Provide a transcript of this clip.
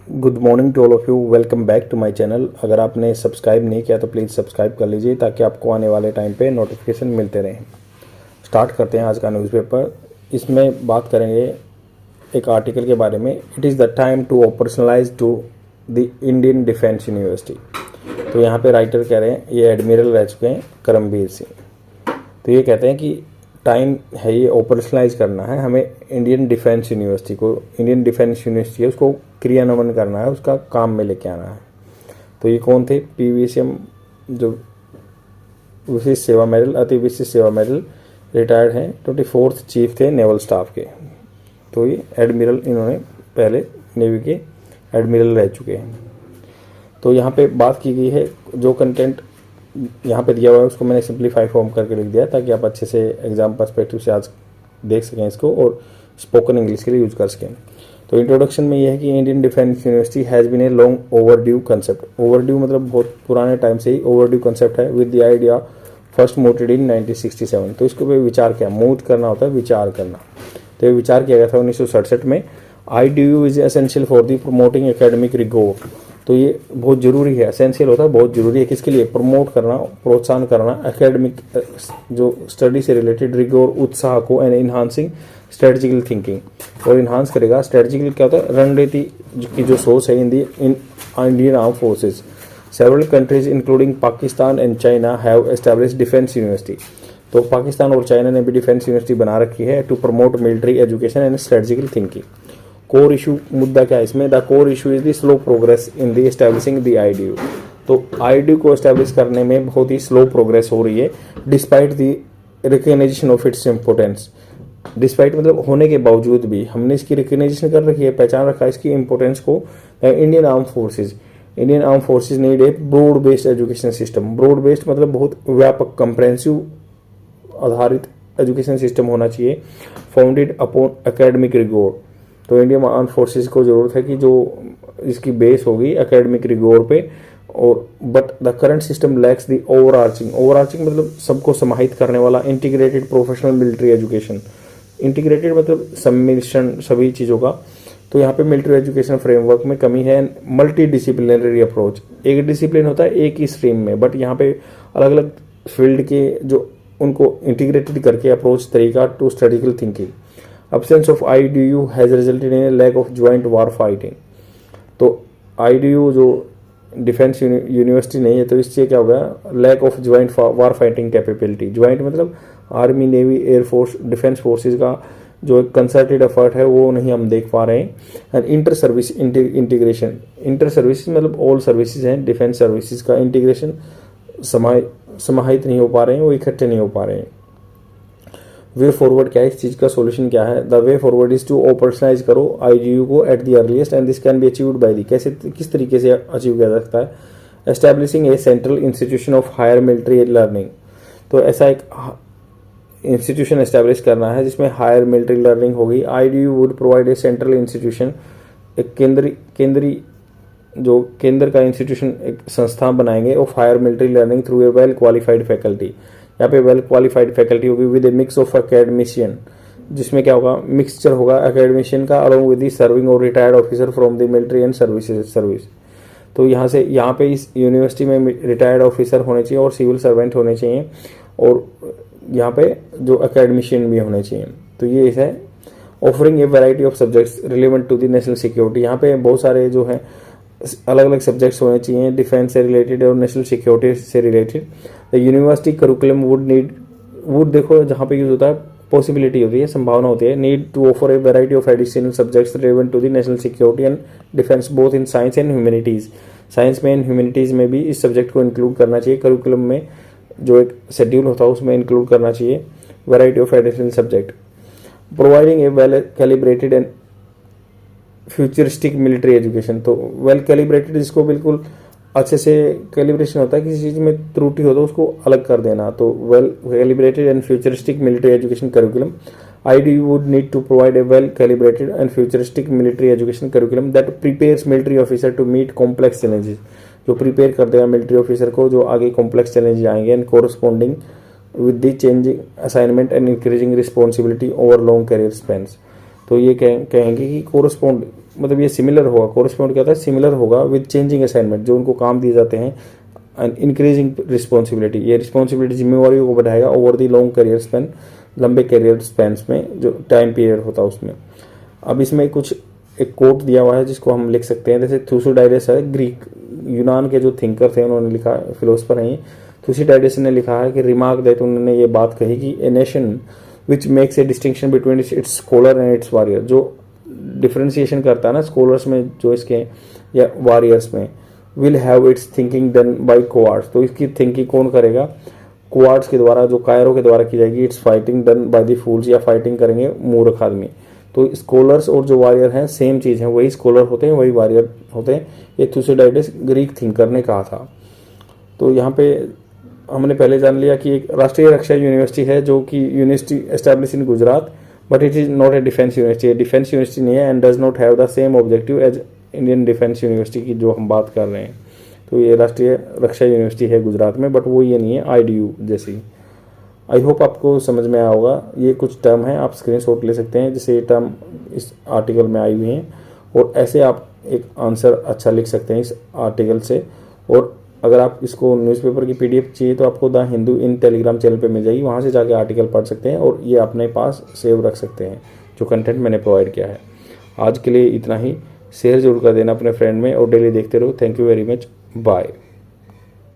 Good morning to all of you. Welcome back to my channel. अगर आपने subscribe नहीं किया तो प्लीज़ सब्सक्राइब कर लीजिए ताकि आपको आने वाले टाइम पे नोटिफिकेशन मिलते रहें। स्टार्ट करते हैं आज का न्यूज़पेपर। इसमें बात करेंगे एक आर्टिकल के बारे में। It is the time to operationalize to the Indian defence university. तो यहाँ पे राइटर कह रहे हैं, ये एडमिरल रह चुके हैं करमबीर सिंह। तो ये कहते हैं कि टाइम है ये ऑपरेशनलाइज करना है हमें इंडियन डिफेंस यूनिवर्सिटी को। इंडियन डिफेंस यूनिवर्सिटी है उसको क्रियान्वयन करना है, उसका काम में लेके आना है। तो ये कौन थे? PVCM जो विशिष्ट सेवा मेडल, अति विशिष्ट सेवा मेडल, रिटायर्ड हैं, 24th चीफ थे नेवल स्टाफ के। तो ये एडमिरल, इन्होंने पहले नेवी के एडमिरल रह चुके हैं। तो यहाँ पे बात की गई है, जो कंटेंट यहाँ पे दिया हुआ है उसको मैंने सिंप्लीफाई फॉर्म करके लिख दिया ताकि आप अच्छे से एग्जाम पर्सपेक्टिव से आज देख सकें इसको और स्पोकन इंग्लिश के लिए यूज़ कर सकें। तो इंट्रोडक्शन में ये है कि Indian defence university has been a long overdue concept. Overdue मतलब बहुत पुराने टाइम से ही ओवरड्यू कंसेप्ट है, with the idea first mooted in 1967। तो इसको भी विचार किया, मूव करना होता है विचार करना। तो ये विचार किया गया था 1967 में। IDU is essential for the promoting academic rigour. तो ये बहुत ज़रूरी है, एसेंशियल होता है, बहुत ज़रूरी है। किसके लिए? प्रमोट करना, प्रोत्साहन करना एकेडमिक जो स्टडी से रिलेटेड रिगोर, उत्साह को, एंड इन्हांसिंग स्ट्रेटजिकल थिंकिंग। और इन्हांस करेगा स्ट्रेटजिकल क्या होता है? रणनीति की जो सोच है in Indian arm forces. Several countries including Pakistan and China have established defence university. तो पाकिस्तान और चाइना ने भी डिफेंस यूनिवर्सिटी बना रखी है to promote military education and strategical thinking. Core issue, मुद्दा क्या है इसमें? The core issue is the slow progress in the establishing the IDU। तो IDU को एस्टैब्लिश करने में बहुत ही स्लो प्रोग्रेस हो रही है, despite the recognization of its importance. Despite मतलब होने के बावजूद भी हमने इसकी रिकग्नाइजेशन कर रखी है, पहचान रखा है इसकी इंपॉर्टेंस को। Indian arm forces need a broad based education system. Broad based मतलब बहुत व्यापक, कंप्रेहेंसिव आधारित एजुकेशन सिस्टम होना चाहिए, फाउंडेड अपॉन एकेडमिक रिगोर। तो इंडियन आर्म फोर्सेस को जरूरत है कि जो इसकी बेस होगी एकेडमिक रिगोर पे। और but the current system lakhs the overarching मतलब सबको समाहित करने वाला integrated professional military education. Integrated मतलब सम्मिश्रण सभी चीज़ों का। तो यहाँ पे मिलिट्री एजुकेशन फ्रेमवर्क में कमी है। मल्टी डिसिप्लिनरी अप्रोच, एक डिसिप्लिन होता है एक ही स्ट्रीम में, बट यहाँ पे अलग अलग फील्ड के जो उनको इंटीग्रेटेड करके अप्रोच तरीका to strategical thinking. Absence of IDU has resulted in a lack of joint war fighting। तो IDU जो डिफेंस यूनिवर्सिटी नहीं है तो इससे क्या हो गया? Lack of joint war fighting capability. Joint मतलब army, navy, air force, defence forces का जो एक कंसर्टेड एफर्ट है वो नहीं हम देख पा रहे हैं। And inter service integration, inter services मतलब ऑल सर्विसेज हैं डिफेंस सर्विसेज का इंटीग्रेशन समाहित नहीं हो पा रहे हैं, वो इकट्ठे नहीं हो पा रहे हैं। वे फॉरवर्ड क्या है इस चीज़ का? सोल्यूशन क्या है? The way forward is to operationalize करो IDU को at the earliest and this can be achieved by the. कैसे, किस तरीके से अचीव किया जा सकता है? Establishing a central institution of higher military learning. तो ऐसा एक इंस्टीट्यूशन एस्टैब्लिश करना है जिसमें हायर मिलिट्री लर्निंग होगी। IDU would provide a central institution, एक केंद्रीय जो केंद्र का इंस्टीट्यूशन, एक संस्था बनाएंगे of higher military learning through a well qualified faculty. यहाँ पे वेल क्वालिफाइड फैकल्टी होगी with A mix of academician, जिसमें क्या होगा? मिक्सचर होगा एकेडमिशियन का अलोंग विद दी सर्विंग और retired officer from the military and service. तो यहाँ पे इस यूनिवर्सिटी में रिटायर्ड ऑफिसर होने चाहिए और सिविल सर्वेंट होने चाहिए, और यहाँ पे जो एकेडमिशियन भी होने चाहिए। तो ये है offering a variety of subjects relevant to the national security. यहाँ पे बहुत सारे जो है अलग अलग सब्जेक्ट्स होने चाहिए डिफेंस से रिलेटेड और नेशनल सिक्योरिटी से related. The university curriculum would देखो जहाँ पे यूज होता है पॉसिबिलिटी होती है, संभावना होती है। Need to offer a variety of additional subjects relevant to the national security and defence both in science and humanities. Science में एंड ह्यूमैनिटीज में भी इस सब्जेक्ट को इंक्लूड करना चाहिए। करिकुलम में जो एक शेड्यूल होता है उसमें इंक्लूड करना चाहिए variety of additional subject. Providing A well calibrated and futuristic military education. तो वेल कैलिब्रेटेड, जिसको बिल्कुल अच्छे से कैलिब्रेशन होता है, किसी चीज़ में त्रुटि हो तो उसको अलग कर देना। तो well calibrated and futuristic military education curriculum. IDU would need to provide a well calibrated and futuristic military education curriculum that prepares military officer to meet complex challenges. जो प्रिपेयर कर देगा मिलिट्री ऑफिसर को जो आगे complex challenge आएंगे, and corresponding with the changing assignment and increasing responsibility over long career spans. तो ये कहेंगे कि कोरस्पॉन्ड मतलब ये सिमिलर होगा, कोरस्पॉन्ड क्या होता है, सिमिलर होगा विद चेंजिंग असाइनमेंट, जो उनको काम दिए जाते हैं, एंड इंक्रीजिंग रिस्पॉन्सिबिलिटी, ये रिस्पॉन्सिबिलिटी जिम्मेवारियों को बढ़ाएगा over the long career Spain, लंबे करियर स्पेन्स में जो टाइम पीरियड होता है उसमें। अब इसमें कुछ एक कोट दिया हुआ है जिसको हम लिख सकते हैं, जैसे थुसिडाइडस है, ग्रीक यूनान के जो थिंकर थे उन्होंने लिखा, फिलोसफर हैं, थुसिडाइडस ने लिखा है कि रिमार्क दैट, उन्होंने ये बात कही कि a nation which makes a distinction between its scholar and it's warrior, जो डिफ्रेंसिएशन करता है ना स्कॉलर्स में जो इसके या वॉरियर्स में, will have its thinking done by cohorts, तो इसकी थिंकिंग कौन करेगा, कोआर्ड्स के द्वारा, जो कायरों के द्वारा की जाएगी, it's fighting done by the fools, या फाइटिंग करेंगे मूर्ख आदमी। तो स्कॉलर्स और जो वॉरियर हैं सेम चीज़ है, वही स्कॉलर होते हैं वही वॉरियर होते हैं, ये थुसिडाइडस ग्रीक थिंकर ने कहा था। तो यहाँ पे हमने पहले जान लिया कि एक राष्ट्रीय रक्षा यूनिवर्सिटी है जो कि university establish in Gujarat, but it is not a defence university, defence university नहीं है, and does not have the same objective as Indian defence university की जो हम बात कर रहे हैं। तो ये राष्ट्रीय रक्षा यूनिवर्सिटी है गुजरात में, बट वो ये नहीं है IDU जैसी। आई होप आपको समझ में आया होगा। ये कुछ टर्म है, आप स्क्रीनशॉट ले सकते हैं, जैसे ये टर्म इस आर्टिकल में आई हुई हैं, और ऐसे आप एक आंसर अच्छा लिख सकते हैं इस आर्टिकल से। और अगर आप इसको न्यूज़पेपर की PDF चाहिए तो आपको the Hindu in Telegram channel पे मिल जाएगी, वहाँ से जाके आर्टिकल पढ़ सकते हैं और ये अपने पास सेव रख सकते हैं जो कंटेंट मैंने प्रोवाइड किया है। आज के लिए इतना ही, शेयर जरूर कर देना अपने फ्रेंड में और डेली देखते रहो। Thank you very much, bye.